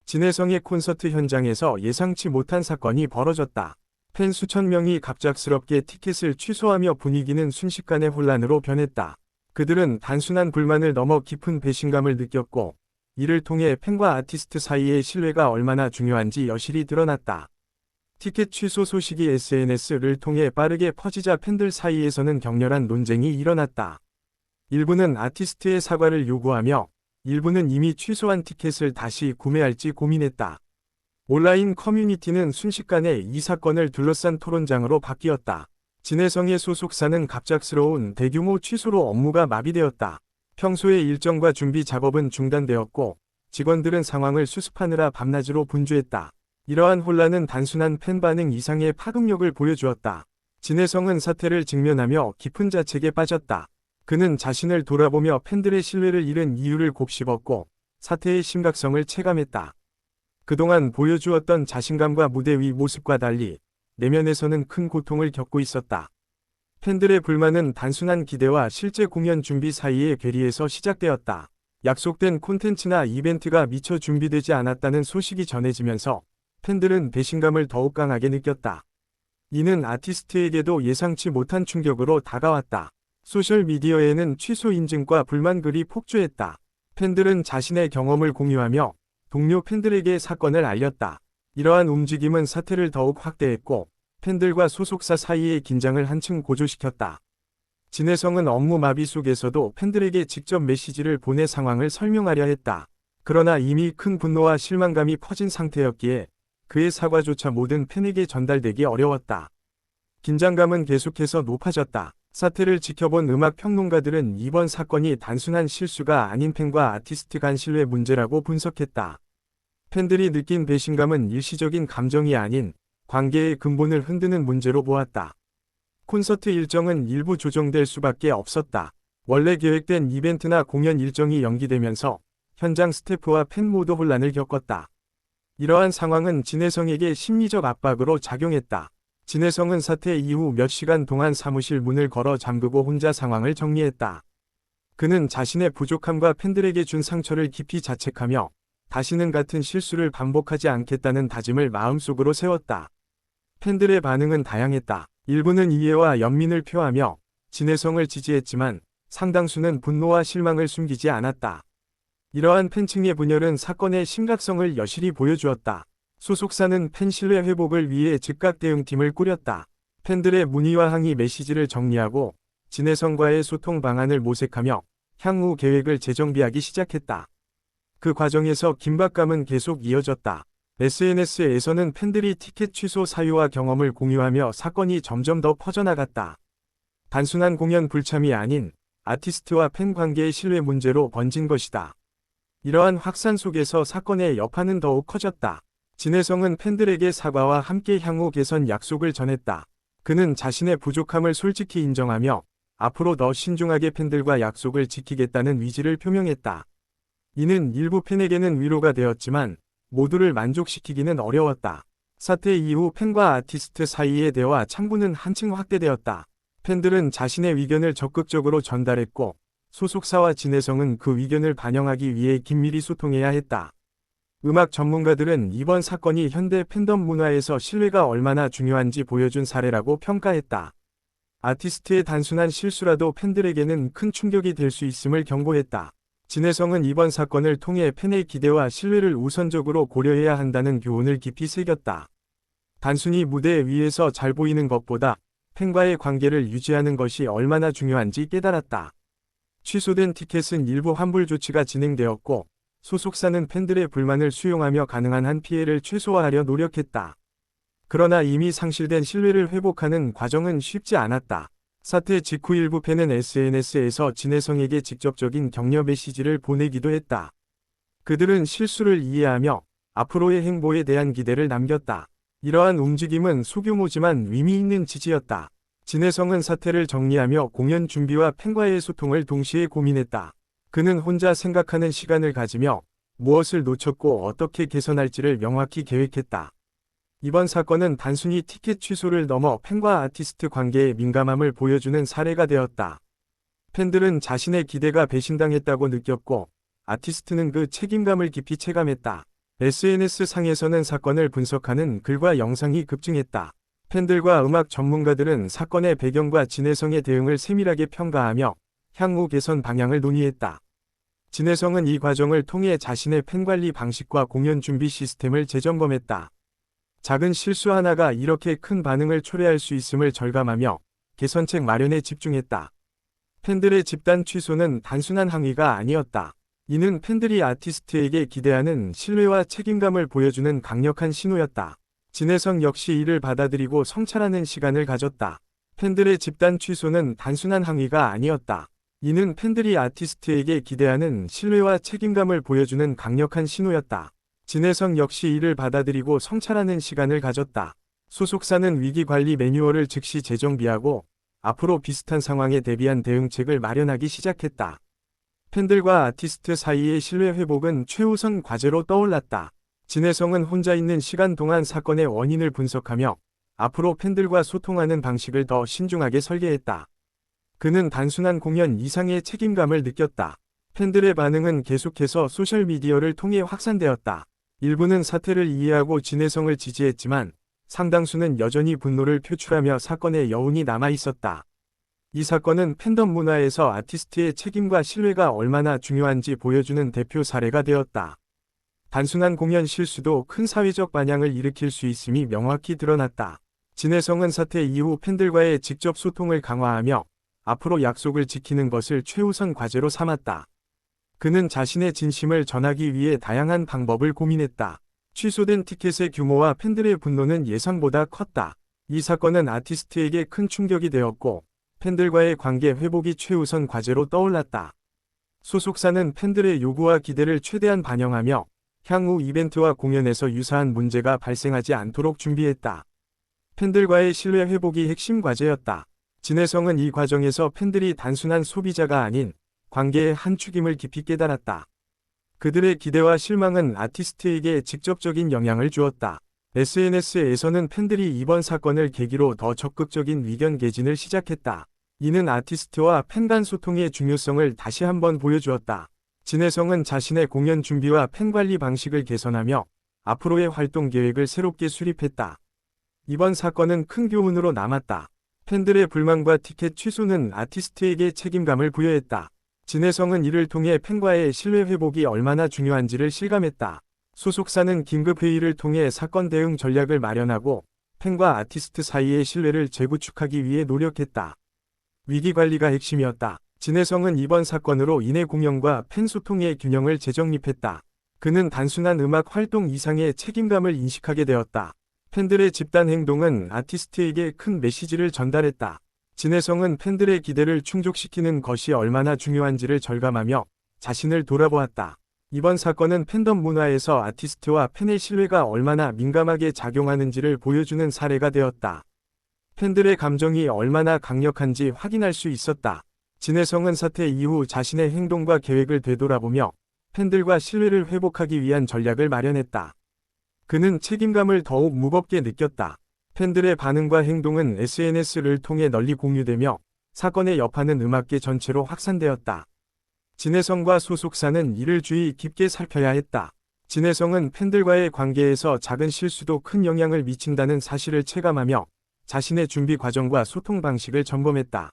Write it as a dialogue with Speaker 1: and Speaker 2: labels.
Speaker 1: 진혜성의 콘서트 현장에서 예상치 못한 사건이 벌어졌다. 팬 수천 명이 갑작스럽게 티켓을 취소하며 분위기는 순식간에 혼란으로 변했다. 그들은 단순한 불만을 넘어 깊은 배신감을 느꼈고, 이를 통해 팬과 아티스트 사이의 신뢰가 얼마나 중요한지 여실히 드러났다. 티켓 취소 소식이 SNS를 통해 빠르게 퍼지자 팬들 사이에서는 격렬한 논쟁이 일어났다. 일부는 아티스트의 사과를 요구하며, 일부는 이미 취소한 티켓을 다시 구매할지 고민했다. 온라인 커뮤니티는 순식간에 이 사건을 둘러싼 토론장으로 바뀌었다. 진혜성의 소속사는 갑작스러운 대규모 취소로 업무가 마비되었다. 평소의 일정과 준비 작업은 중단되었고, 직원들은 상황을 수습하느라 밤낮으로 분주했다. 이러한 혼란은 단순한 팬 반응 이상의 파급력을 보여주었다. 진혜성은 사태를 직면하며 깊은 자책에 빠졌다. 그는 자신을 돌아보며 팬들의 신뢰를 잃은 이유를 곱씹었고, 사태의 심각성을 체감했다. 그동안 보여주었던 자신감과 무대 위 모습과 달리 내면에서는 큰 고통을 겪고 있었다. 팬들의 불만은 단순한 기대와 실제 공연 준비 사이의 괴리에서 시작되었다. 약속된 콘텐츠나 이벤트가 미처 준비되지 않았다는 소식이 전해지면서 팬들은 배신감을 더욱 강하게 느꼈다. 이는 아티스트에게도 예상치 못한 충격으로 다가왔다. 소셜미디어에는 취소 인증과 불만 글이 폭주했다. 팬들은 자신의 경험을 공유하며 동료 팬들에게 사건을 알렸다. 이러한 움직임은 사태를 더욱 확대했고, 팬들과 소속사 사이의 긴장을 한층 고조시켰다. 진혜성은 업무 마비 속에서도 팬들에게 직접 메시지를 보내 상황을 설명하려 했다. 그러나 이미 큰 분노와 실망감이 퍼진 상태였기에 그의 사과조차 모든 팬에게 전달되기 어려웠다. 긴장감은 계속해서 높아졌다. 사태를 지켜본 음악 평론가들은 이번 사건이 단순한 실수가 아닌 팬과 아티스트 간 신뢰 문제라고 분석했다. 팬들이 느낀 배신감은 일시적인 감정이 아닌 관계의 근본을 흔드는 문제로 보았다. 콘서트 일정은 일부 조정될 수밖에 없었다. 원래 계획된 이벤트나 공연 일정이 연기되면서 현장 스태프와 팬 모두 혼란을 겪었다. 이러한 상황은 진혜성에게 심리적 압박으로 작용했다. 진혜성은 사태 이후 몇 시간 동안 사무실 문을 걸어 잠그고 혼자 상황을 정리했다. 그는 자신의 부족함과 팬들에게 준 상처를 깊이 자책하며 다시는 같은 실수를 반복하지 않겠다는 다짐을 마음속으로 세웠다. 팬들의 반응은 다양했다. 일부는 이해와 연민을 표하며 진혜성을 지지했지만 상당수는 분노와 실망을 숨기지 않았다. 이러한 팬층의 분열은 사건의 심각성을 여실히 보여주었다. 소속사는 팬 신뢰 회복을 위해 즉각 대응팀을 꾸렸다. 팬들의 문의와 항의 메시지를 정리하고 진혜성과의 소통 방안을 모색하며 향후 계획을 재정비하기 시작했다. 그 과정에서 긴박감은 계속 이어졌다. SNS에서는 팬들이 티켓 취소 사유와 경험을 공유하며 사건이 점점 더 퍼져나갔다. 단순한 공연 불참이 아닌 아티스트와 팬 관계의 신뢰 문제로 번진 것이다. 이러한 확산 속에서 사건의 여파는 더욱 커졌다. 진혜성은 팬들에게 사과와 함께 향후 개선 약속을 전했다. 그는 자신의 부족함을 솔직히 인정하며 앞으로 더 신중하게 팬들과 약속을 지키겠다는 의지를 표명했다. 이는 일부 팬에게는 위로가 되었지만 모두를 만족시키기는 어려웠다. 사태 이후 팬과 아티스트 사이의 대화 창구는 한층 확대되었다. 팬들은 자신의 의견을 적극적으로 전달했고 소속사와 진혜성은 그 의견을 반영하기 위해 긴밀히 소통해야 했다. 음악 전문가들은 이번 사건이 현대 팬덤 문화에서 신뢰가 얼마나 중요한지 보여준 사례라고 평가했다. 아티스트의 단순한 실수라도 팬들에게는 큰 충격이 될 수 있음을 경고했다. 진혜성은 이번 사건을 통해 팬의 기대와 신뢰를 우선적으로 고려해야 한다는 교훈을 깊이 새겼다. 단순히 무대 위에서 잘 보이는 것보다 팬과의 관계를 유지하는 것이 얼마나 중요한지 깨달았다. 취소된 티켓은 일부 환불 조치가 진행되었고 소속사는 팬들의 불만을 수용하며 가능한 한 피해를 최소화하려 노력했다. 그러나 이미 상실된 신뢰를 회복하는 과정은 쉽지 않았다. 사태 직후 일부 팬은 SNS에서 진혜성에게 직접적인 격려 메시지를 보내기도 했다. 그들은 실수를 이해하며 앞으로의 행보에 대한 기대를 남겼다. 이러한 움직임은 소규모지만 의미 있는 지지였다. 진혜성은 사태를 정리하며 공연 준비와 팬과의 소통을 동시에 고민했다. 그는 혼자 생각하는 시간을 가지며 무엇을 놓쳤고 어떻게 개선할지를 명확히 계획했다. 이번 사건은 단순히 티켓 취소를 넘어 팬과 아티스트 관계의 민감함을 보여주는 사례가 되었다. 팬들은 자신의 기대가 배신당했다고 느꼈고 아티스트는 그 책임감을 깊이 체감했다. SNS상에서는 사건을 분석하는 글과 영상이 급증했다. 팬들과 음악 전문가들은 사건의 배경과 진해성의 대응을 세밀하게 평가하며 향후 개선 방향을 논의했다. 진해성은 이 과정을 통해 자신의 팬관리 방식과 공연 준비 시스템을 재점검했다. 작은 실수 하나가 이렇게 큰 반응을 초래할 수 있음을 절감하며 개선책 마련에 집중했다. 팬들의 집단 취소는 단순한 항의가 아니었다. 이는 팬들이 아티스트에게 기대하는 신뢰와 책임감을 보여주는 강력한 신호였다. 진해성 역시 이를 받아들이고 성찰하는 시간을 가졌다. 팬들의 집단 취소는 단순한 항의가 아니었다. 이는 팬들이 아티스트에게 기대하는 신뢰와 책임감을 보여주는 강력한 신호였다. 진해성 역시 이를 받아들이고 성찰하는 시간을 가졌다. 소속사는 위기관리 매뉴얼을 즉시 재정비하고 앞으로 비슷한 상황에 대비한 대응책을 마련하기 시작했다. 팬들과 아티스트 사이의 신뢰 회복은 최우선 과제로 떠올랐다. 진해성은 혼자 있는 시간 동안 사건의 원인을 분석하며 앞으로 팬들과 소통하는 방식을 더 신중하게 설계했다. 그는 단순한 공연 이상의 책임감을 느꼈다. 팬들의 반응은 계속해서 소셜미디어를 통해 확산되었다. 일부는 사태를 이해하고 진해성을 지지했지만 상당수는 여전히 분노를 표출하며 사건의 여운이 남아있었다. 이 사건은 팬덤 문화에서 아티스트의 책임과 신뢰가 얼마나 중요한지 보여주는 대표 사례가 되었다. 단순한 공연 실수도 큰 사회적 반향을 일으킬 수 있음이 명확히 드러났다. 진해성은 사태 이후 팬들과의 직접 소통을 강화하며 앞으로 약속을 지키는 것을 최우선 과제로 삼았다. 그는 자신의 진심을 전하기 위해 다양한 방법을 고민했다. 취소된 티켓의 규모와 팬들의 분노는 예상보다 컸다. 이 사건은 아티스트에게 큰 충격이 되었고 팬들과의 관계 회복이 최우선 과제로 떠올랐다. 소속사는 팬들의 요구와 기대를 최대한 반영하며 향후 이벤트와 공연에서 유사한 문제가 발생하지 않도록 준비했다. 팬들과의 신뢰 회복이 핵심 과제였다. 진해성은 이 과정에서 팬들이 단순한 소비자가 아닌 관계의 한 축임을 깊이 깨달았다. 그들의 기대와 실망은 아티스트에게 직접적인 영향을 주었다. SNS에서는 팬들이 이번 사건을 계기로 더 적극적인 의견 개진을 시작했다. 이는 아티스트와 팬 간 소통의 중요성을 다시 한번 보여주었다. 진해성은 자신의 공연 준비와 팬 관리 방식을 개선하며 앞으로의 활동 계획을 새롭게 수립했다. 이번 사건은 큰 교훈으로 남았다. 팬들의 불만과 티켓 취소는 아티스트에게 책임감을 부여했다. 진해성은 이를 통해 팬과의 신뢰 회복이 얼마나 중요한지를 실감했다. 소속사는 긴급회의를 통해 사건 대응 전략을 마련하고 팬과 아티스트 사이의 신뢰를 재구축하기 위해 노력했다. 위기관리가 핵심이었다. 진해성은 이번 사건으로 인해 공연과 팬 소통의 균형을 재정립했다. 그는 단순한 음악 활동 이상의 책임감을 인식하게 되었다. 팬들의 집단 행동은 아티스트에게 큰 메시지를 전달했다. 진해성은 팬들의 기대를 충족시키는 것이 얼마나 중요한지를 절감하며 자신을 돌아보았다. 이번 사건은 팬덤 문화에서 아티스트와 팬의 신뢰가 얼마나 민감하게 작용하는지를 보여주는 사례가 되었다. 팬들의 감정이 얼마나 강력한지 확인할 수 있었다. 진해성은 사태 이후 자신의 행동과 계획을 되돌아보며 팬들과 신뢰를 회복하기 위한 전략을 마련했다. 그는 책임감을 더욱 무겁게 느꼈다. 팬들의 반응과 행동은 SNS를 통해 널리 공유되며 사건의 여파는 음악계 전체로 확산되었다. 진해성과 소속사는 이를 주의 깊게 살펴야 했다. 진해성은 팬들과의 관계에서 작은 실수도 큰 영향을 미친다는 사실을 체감하며 자신의 준비 과정과 소통 방식을 점검했다.